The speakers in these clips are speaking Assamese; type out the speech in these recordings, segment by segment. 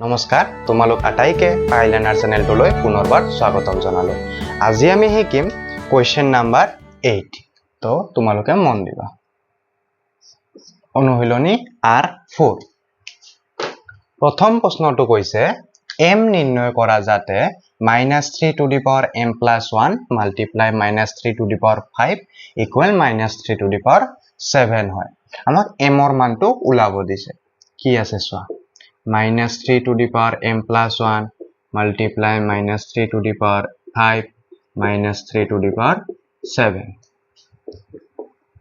নমস্কাৰ তোমালোক আটাইকে পাই লাৰ্ণাৰ চেনেলটোলৈ পুনৰবাৰ স্বাগতম জনালো। আজি আমি শিকিম কোৱেশ্চন নাম্বাৰ 8। তো তোমালোকে মন দিবা। অনুশীলনী R4। প্ৰথম প্ৰশ্নটো কৈছে m নিৰ্ণয় কৰা যাতে -3 to the power m plus 1 multiply -3 to the power 5 equal -3 to the power 7 হয়। আমাক m ৰ মানটো ওলাব দিছে। কি আছে চোৱা, -3 to the power m plus 1 multiply -3 to the power 5 -3 to the power 7।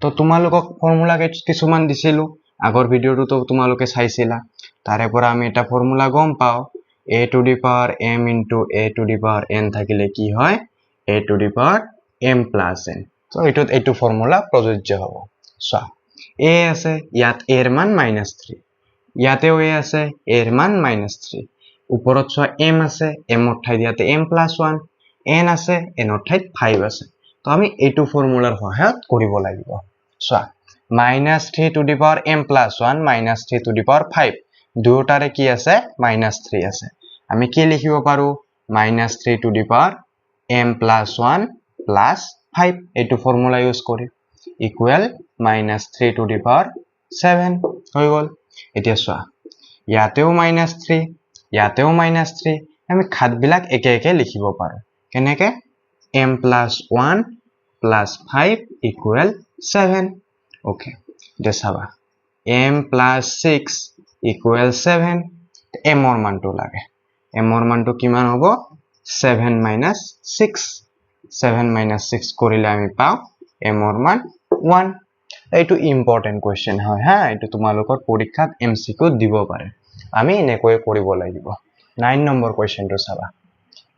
তো তোমালোকক ফৰ্মুলা কিছুমান দিছিলো, আগৰ ভিডিঅ'টো তোমালোকে চাইছিলা। তাৰে পৰা আমি এটা ফৰ্মুলা গম পাও, a to the power m into a to the power n থাকিলে কি হয়, a to the power m plus n। তো এইটো ফৰ্মুলা প্ৰযোজ্য হ'ব। চোৱা, a আছে, ইয়াত a এৰ মান -3, ইয়াতেও a আছে, a এৰ মান -3। ওপৰত চোৱা m আছে, m ৰ ঠাইত ইয়াতে m plus 1, n আছে, n ৰ ঠাইত 5 আছে। তো আমি এইটো ফৰ্মুলাৰ সহায়ত কৰিব লাগিব। চোৱা, -3 to the power m plus 1 -3 to the power 5 দুয়োটাৰে কি আছে, -3 আছে। আমি কি লিখিব পাৰো, -3 to the power m plus 1 plus 5 এইটো ফৰ্মুলা ইউজ কৰি ইকুৱেল -3 to the power 7 হৈ গ'ল। এতিয়া চোৱা, ইয়াতেও -3, ইয়াতেও -3, আমি ঘাতবিলাক একে একে লিখিব পাৰো। কেনেকে, m plus 1 plus 5 equal 7। Okay, এতিয়া চাবা, m plus 6 equal 7। m ৰ মানটো লাগে, m ৰ মানটো কিমান হ'ব, 7 minus 6। 7 minus 6 কৰিলে আমি পাওঁ m ৰ মান 1। এইটো ইম্পৰ্টেন্ট কুৱেশ্চন হয় হা, এইটো তোমালোকৰ পৰীক্ষাত MCQ দিব পাৰে। আমি এনেকৈ কৰিব লাগিব। 9 নম্বৰ কুৱেশ্চনটো চাবা,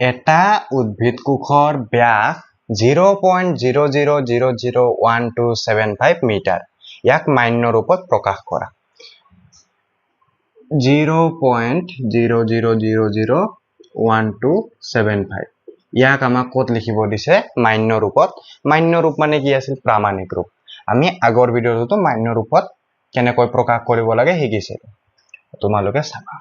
এটা উদ্ভিদ কোষৰ ব্যাস 0.00001275 মিটাৰ, ইয়াক মান্য ৰূপত প্ৰকাশ কৰা। 0.00001275 ইয়াক আমাক ক'ত লিখিব দিছে, মান্য ৰূপত। মান্য ৰূপ মানে কি আছিল, প্ৰামাণিক ৰূপ। আমি আগৰ ভিডিঅ'টো মান্য ৰূপত কেনেকৈ প্ৰকাশ কৰিব লাগে শিকিছিলো, তোমালোকে চাবা।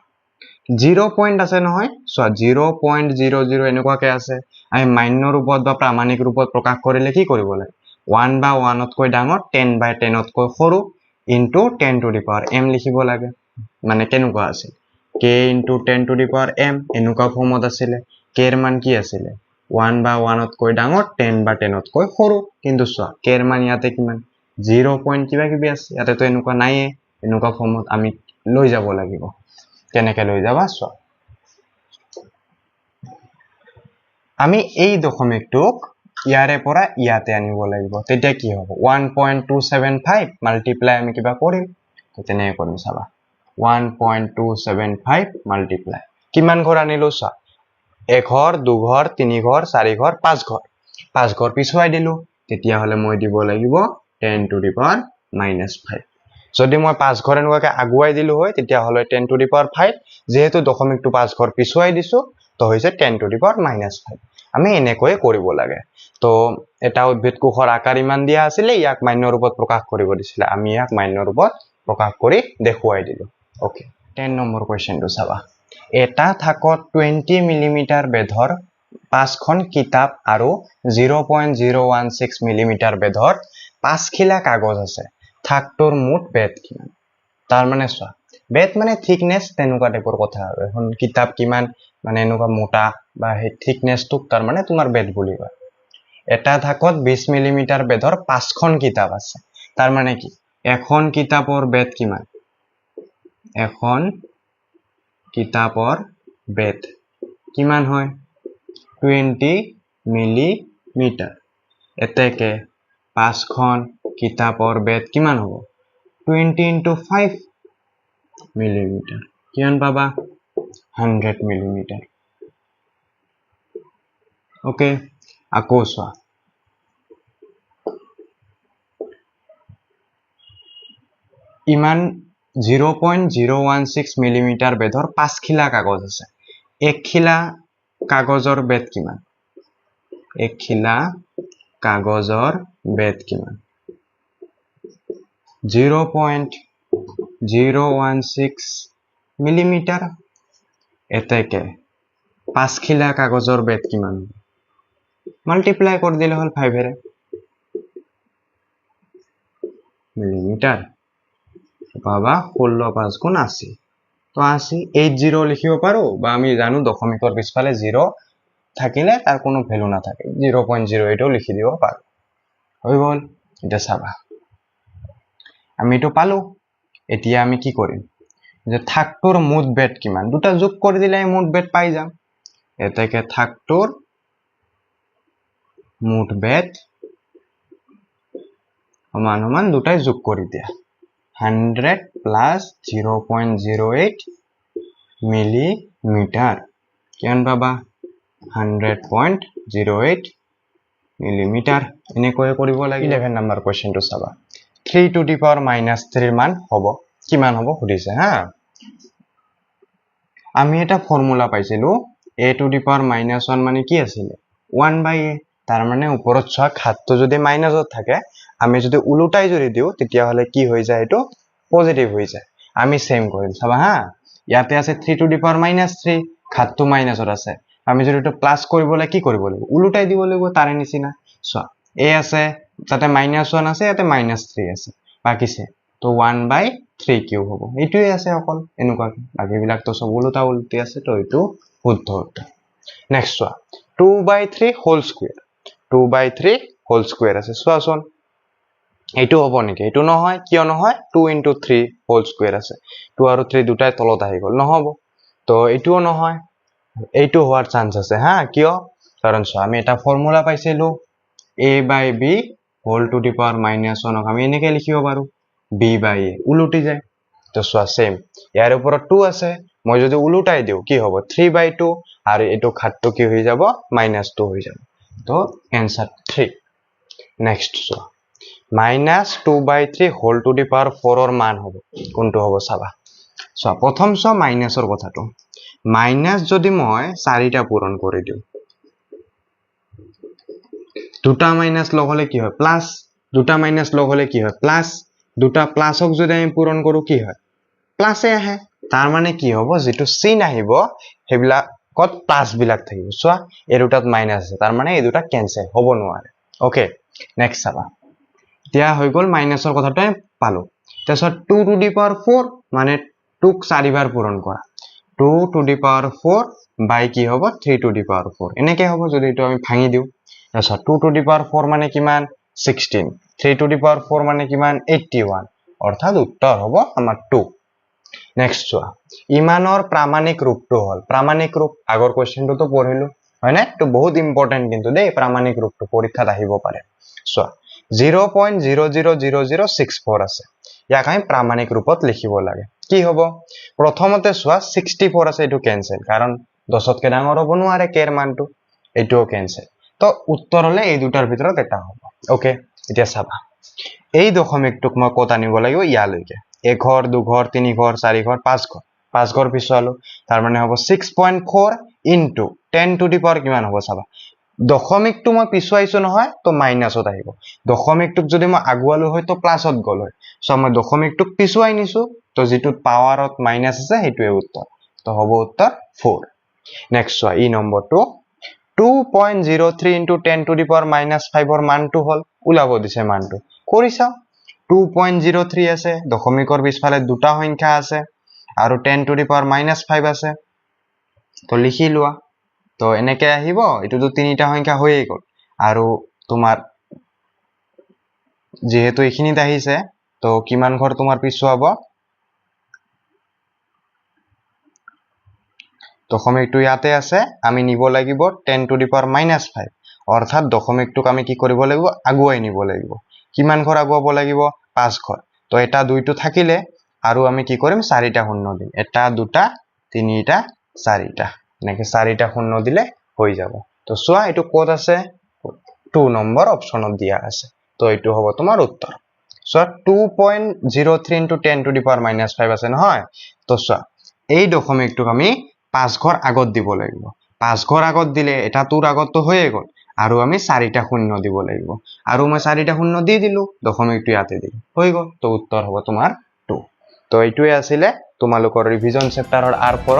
0 পইণ্ট আছে নহয়, চোৱা 0.00 এনেকুৱাকে আছে। আমি মান্য ৰূপত বা প্ৰামাণিক ৰূপত প্ৰকাশ কৰিলে কি কৰিব লাগে, 1 বা 1তকৈ ডাঙৰ, 10 বা 10তকৈ সৰু into 10 to the power m লিখিব লাগে। মানে কেনেকুৱা আছিল, k into 10 to the power m এনেকুৱা ফৰ্মত আছিলে। k এৰ মান কি আছিলে, 1 বা 1তকৈ ডাঙৰ, 10 বা 10তকৈ সৰু। কিন্তু চোৱা, k এৰ মান ইয়াতে কিমান, 0 পইণ্ট কিবা কিবি আছে, ইয়াতেতো এনেকুৱা নাইয়ে। এনেকুৱা ফৰ্মত আমি লৈ যাব লাগিব। কেনেকে লৈ যাবা চোৱা, আমি এই দশমিকটোক ইয়াৰে পৰা ইয়াতে আনিব লাগিব। তেতিয়া কি হ'ব, 1.275 মাল্টিপ্লাই আমি কিবা কৰিম, তেনেকে কৰিম। চাবা, 1.275 মাল্টিপ্লাই কিমান ঘৰ আনিলো চোৱা, 1 ঘৰ, 2 ঘৰ, 3 ঘৰ, 4 ঘৰ, 5 ঘৰ। 5 ঘৰ পিছুৱাই দিলো, তেতিয়াহ'লে মই দিব লাগিব 10 to the power -5। যদি মই 5 ঘৰ এনেকুৱাকে আগুৱাই দিলো হয়, তেতিয়াহ'লে 10 to the power 5। যেহেতু দশমিকটো 5 ঘৰ পিছুৱাই দিছো, তো হৈছে 10 to the power -5। আমি এনেকৈ কৰিব লাগে। তো এটা উদ্ভিদ কোষৰ আকাৰ ইমান দিয়া আছিলে, ইয়াক মান্য ৰূপত প্ৰকাশ কৰিব দিছিলে। আমি ইয়াক মান্য ৰূপত প্ৰকাশ কৰি দেখুৱাই দিলো। ওকে, 10 নম্বৰ কুৱেশ্চনটো চাবা, এটা থাকত 20 মিলিমিটাৰ বেধৰ 5খন কিতাপ আৰু 0.016 মিলিমিটাৰ বেধৰ 5 খিলা কাগজ আছে। থাকটোৰ মুঠ বেধ কিমান। তাৰ মানে চোৱা, বেধ মানে থিকনেছ, তেনেকুৱা টাইপৰ কথা আৰু। এখন কিতাপ কিমান মানে এনেকুৱা মোটা বা সেই থিকনেছটোক তাৰ মানে তোমাৰ বেধ বুলি কয়। এটা থাকত 20 মিলিমিটাৰ বেধৰ 5খন কিতাপ আছে। তাৰ মানে কি, এখন কিতাপৰ বেধ কিমান, এখন কিতাপৰ বেধ কিমান হয়, 20 মিলিমিটাৰ। এতেকে 5খন কিতাপৰ বেধ কিমান হ'ব, 20 into 5 মিলিমিটাৰ। কিমান পাবা, 100 মিলিমিটাৰ। ওকে, আকৌ চোৱা, ইমান 0.016 মিলিমিটাৰ বেধৰ 5 খিলা কাগজ আছে। 1 খিলা কাগজৰ বেধ কিমান, 1 খিলা কাগজৰ বেধ কিমান, 0.016 মিলিমিটাৰ। এতেকে 5 খিলা কাগজৰ বেদ কিমান মাল্টিপ্লাই কৰি দিলে হল 5 এৰে মিলিমিটাৰ পাবা 16 5 গুণ 80 তো 80 80 লিখিব পাৰো বা আমি জানো দশমিকৰ পিছফালে 0 থাকিলে তাৰ কোনো ভ্যালু নাথাকে 0.08 লিখি দিব পাৰো হৈ গল এটা চাবা আমি তো পালো এতিয়া আমি কি কৰিম যে থাকটোৰ মুঠ বেদ কিমান দুটা যোগ কৰি দিলে মুঠ বেদ পাই যাম এতেকে থাকটোৰ মুঠ বেদ সমান সমান দুটাই যোগ কৰি দিয়া 100 plus 0.08 মিলিমিটাৰ কিমান পাবা 100.08 মিলিমিটাৰ এনেকৈ কৰিব লাগে 11 নম্বৰ কোৱেশ্চনটো চাবা 3 to the power -3 মান হ'ব কিমান হ'ব সুধিছে হা আমি এটা ফৰ্মুলা পাইছিলো a to the power -1 মানে কি আছিল 1/a তাৰ মানে ওপৰত ছোৱা ঘাতটো যদি মাইনাসত থাকে আমি যদি উলুটাই যদি দিও তেতিয়া হলে কি হৈ যায় এটো পজিটিভ হৈ যায় আমি সেম কৰিম চাবা হা ইয়াতে আছে 3 to the power -3 ঘাতটো মাইনাসত আছে আমি যদি এটো প্লাস কৰিবলৈ কি কৰিব লাগিব উলুটাই দিব লাগিব তাৰে নিচিনা ছোৱা a আছে তাতে -1 আছে ইয়াতে -3 আছে বাকিছে তো 1/3 কিউব হ'ব এটোই আছে অকল এনেকুৱা বাকি বিলাক তো সব উলুটা উলটি আছে তো এটো শুদ্ধ উত্তৰ নেক্সট ছোৱা 2/3 হোল স্কয়াৰ 2/3 হোল স্কয়াৰ আছে ছোৱাচোন এইটো হ'ব নেকি এইটো নহয় কিয় নহয় 2 into 3 হোল স্কয়ার আছে 2 আৰু 3 দুটাই তলত আহি গল নহব তো এইটোও নহয় এইটো হোৱাৰ চান্স আছে হা কিয় কাৰণ ছোৱা আমি এটা ফৰ্মুলা পাইছিলো a/b whole to the power -1 আমি এনেকৈ লিখিব পাৰো b/a উলুটি যায় তো ছোৱা সেম ইয়াৰ ওপৰত 2 আছে মই যদি উলুটাই দিও কি হ'ব 3/2 আৰু এটো ঘাতটো কি হৈ যাব -2 হৈ যাব তো आंसर 3 নেক্সট ছোৱা -2/3 হোল টু দি পাৱাৰ 4 ৰ মান হ'ব কোনটো হ'ব চাবা ছোৱা প্ৰথম ছোৱা মাইনাসৰ কথাটো মাইনাস যদি মই 4টা পূৰণ কৰি দিও দুটা মাইনাস লগ হলে কি হয় প্লাস দুটা মাইনাস লগ হলে কি হয় প্লাস দুটা প্লাসক যদি আমি পূৰণ কৰো কি হয় প্লাসে আহে তাৰ মানে কি হ'ব যেটো চিন আহিব হেবিলা কত প্লাস বিলাক থাকিব সোয়া এই দুটাত মাইনাস আছে তাৰ মানে এই দুটা ক্যান্সেল হ'ব নোৱাৰে ওকে নেক্সট চাবা এতিয়া হৈ গল মাইনাসৰ কথাটো পালো তাৰছত 2 to the power 4 মানে 2 ক 4 বাৰ পূৰণ কৰা 2 to the power 4 বাই কি হ'ব 3 to the power 4 এনেকৈ হ'ব যদি এটো আমি ভাঙি দিও তাৰছত 2 to the power 4 মানে কিমান 16 3 to the power 4 মানে কিমান 81 অৰ্থাৎ উত্তৰ হ'ব আমাৰ 2 নেক্সট চোৱা ইমানৰ প্ৰামাণিক ৰূপটো হল প্ৰামাণিক ৰূপ আগৰ কোৱেশ্চনটো তো পঢ়িলো হয়নে তো বহুত ইম্পৰ্টেন্ট কিন্তু দেই প্ৰামাণিক ৰূপটো পৰীক্ষাত আহিব পাৰে চোৱা 0.000064 আছে ইয়াক আমি প্ৰামাণিক ৰূপত লিখিব লাগে কি হ'ব প্ৰথমতে চোৱা 64 আছে এটো ক্যান্সেল কাৰণ 10তকৈ ডাঙৰ হ'ব নোৱাৰে কেৰ মানটো এটোও ক্যান্সেল তো উত্তৰ হলে এই দুটাৰ ভিতৰত এটা হ'ব ওকে এতিয়া চাবা এই দশমিকটোক মই কত আনিব লাগিব ইয়ালৈকে 1 ঘৰ 2 ঘৰ 3 ঘৰ 4 ঘৰ 5 ঘৰ পিছালো তাৰ মানে হ'ব 6.4 into 10 to the power কিমান হ'ব চাবা দশমিকটো মই পিছুৱাইছো নহয় তো মাইনাসত আহিব দশমিকটোক যদি মই আগুৱালো হয় তো প্লাসত গল হয় সো মই দশমিকটোক পিছুৱাই নিছো তো যেটো পাৱাৰত মাইনাস আছে হেতুৱে উত্তৰ তো হ'ব উত্তৰ 4 নেক্সট চোৱা ই নম্বৰটো 2.03 into 10 to the power -5 ৰ মানটো হল উলাব দিছে মানটো কৰিছা 2.03 আছে দশমিকৰ পিছফালে দুটা সংখ্যা আছে আৰু 10 to the power -5 আছে তো লিখি লোৱা তো এনেকৈ আহিব এটো তো তিনিটা সংখ্যা হৈয়ে গল আৰু তোমাৰ যেহেতু এখিনিত আহিছে তো কিমান ঘৰ তোমাৰ পিছুৱাব দশমিকটো ইয়াতে আছে আমি নিব লাগিব 10 to the power -5 অৰ্থাৎ দশমিকটোক আমি কি কৰিব লাগিব আগুৱাই নিব লাগিব কিমান ঘৰ আগুৱাব লাগিব 5 ঘৰ তো এটা দুইটো থাকিলে আৰু আমি কি কৰিম 4টা শূন্য দিম এটা দুটা তিনিটা 4টা নেকি 4টা শূন্য দিলে হৈ যাব তো সোয়া এটো কোড আছে 2 নম্বৰ অপচনত দিয়া আছে তো এটো হ'ব তোমাৰ উত্তৰ সোয়া 2.03 into 10 to the power -5 আছে নহয় তো সোয়া এই দশমিকটোক আমি 5 ঘৰ আগত দিব লাগিব 5 ঘৰ আগত দিলে এটা তোৰ আগত তো হৈয়ে গল আৰু আমি 4টা শূন্য দিব লাগিব আৰু মই 4টা শূন্য দি দিলো দশমিকটো ইয়াতে দিলো হৈ গল তো উত্তৰ হ'ব তোমাৰ 2 তো এইটোৱে আছিল তোমালোকৰ ৰিভিজন চেপ্টাৰৰ R4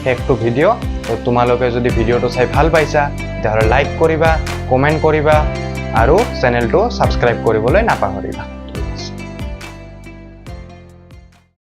শেষটো ভিডিঅ' তো তোমালোকে যদি ভিডিঅ'টো চাই ভাল পাইছা তেতিয়াহ'লে লাইক কৰিবা, কমেণ্ট কৰিবা আৰু চেনেলটো ছাবস্ক্ৰাইব কৰিবলৈ নাপাহৰিবা।